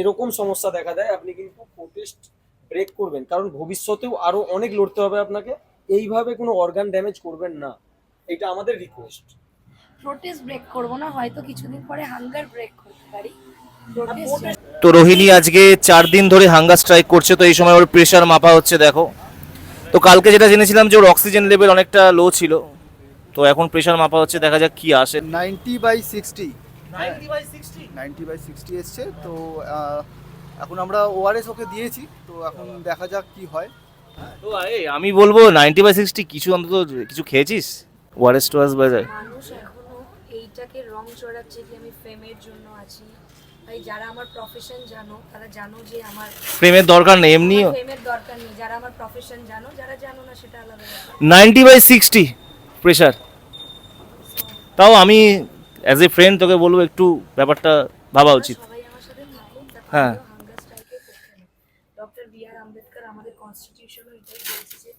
এরকম সমস্যা দেখা দেয় আপনি কিন্তু প্রোটেস্ট ব্রেক করবেন, কারণ ভবিষ্যতেও আরো অনেক লড়তে হবে আপনাকে। এইভাবে কোনো অর্গান ড্যামেজ করবেন না, এটা আমাদের রিকোয়েস্ট। প্রোটেস্ট ব্রেক করব না, হয়তো কিছুদিন পরে হাঙ্গার ব্রেক করতে পারি। প্রোটেস্ট তো রোহিণী আজকে 4 দিন ধরে হাঙ্গার স্ট্রাইক করছে, তো এই সময় ওর প্রেশার মাপা হচ্ছে দেখো। তো কালকে যেটা জেনেছিলাম যে ওর অক্সিজেন লেভেল অনেকটা লো ছিল, তো এখন প্রেশার মাপা হচ্ছে, দেখা যাক কি আসে। 90/60 90/60 এসছে। তো এখন আমরা ওআরএস ওকে দিয়েছি, তো এখন দেখা যাক কি হয়। তো আমি বলবো 90/60 কিছু অন্তত কিছু খেয়েছিস ওয়ারেস টোয়ারেস বাজায়? মানুষ এখনো এইটাকে রং চড়াচ্ছে যে আমি ফেমের জন্য আছি। ভাই, যারা আমার প্রফেশন জানো তারা জানো যে আমার প্রেমের দরকার নেই, এমনিও ফেমের দরকার নেই। যারা আমার প্রফেশন জানো, যারা জানো না সেটা আলাদা ব্যাপার। 90/60 প্রেশার। তাও আমি অ্যাজ এ ফ্রেন্ড তোকে বলবো একটু ব্যাপারটা ভাবা উচিত। সবাই আমার সাথে থাকুক, হ্যাঁ। হাঙ্গার স্ট্রাইকের পক্ষে না। Doctor B.R.. আম্বেদকর আমাদের কনস্টিটিউশনও এটাই বলেছে যে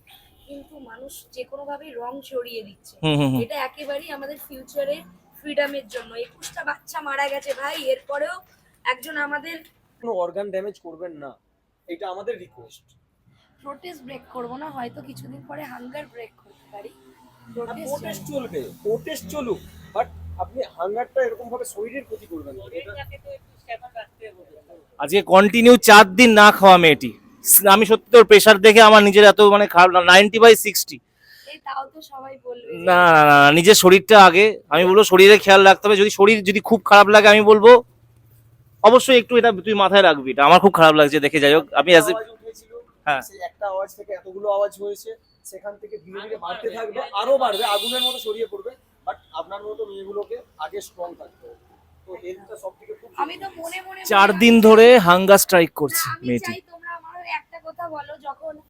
কিন্তু মানুষ যে কোনো ভাবেই রং ছড়িয়ে দিচ্ছে। এটা একেবারেই আমাদের ফিউচারের ফ্রিডমের জন্য। 21টা বাচ্চা মারা গেছে ভাই, এরপরেও একজন আমাদের কোনো অর্গান ড্যামেজ করবেন না, এটা আমাদের রিকোয়েস্ট। প্রোটেস্ট ব্রেক করব না, হয়তো কিছুদিন পরে হাঙ্গার ব্রেক করতে পারি। প্রোটেস্ট চলবে, প্রোটেস্ট চলুক, বাট আপনি হাঙ্গারটা এরকম ভাবে শরীরের ক্ষতি করবেন না। আজকে কন্টিনিউ 4 দিন না খাওয়া মেয়েটি, আমি সত্যি তোর প্রেশার দেখে আমার নিজের এত মানে খারাপ না। 90/60 এই তাও তো সবাই বলবে যে না না না, নিজের শরীরটা আগে। আমি বলবো শরীরে খেয়াল রাখতে হবে। যদি শরীর যদি খুব খারাপ লাগে আমি বলবো অবশ্যই একটু এটা তুই মাথায় রাখবি, এটা আমার খুব খারাপ লাগছে দেখে। যাই হোক, আমি অ্যাজ এ আওয়াজ উঠেছিল, হ্যাঁ সেই একটা আওয়াজ থেকে এতগুলো আওয়াজ হয়েছে, সেখান থেকে ধীরে ধীরে বাড়তে থাকবে, আরো বাড়বে, আগুনের মতো ছড়িয়ে পড়বে। বাট আপনার মতো মেয়েগুলোকে আগে স্ট্রং থাকতে হবে। তো হেলথটা সবথেকে খুব আমি তো মনে মনে 4 দিন ধরে হাঙ্গার স্ট্রাইক করছে আমি মেয়েটি। চাই তোমরা আমার একটা কথা বলো, যখন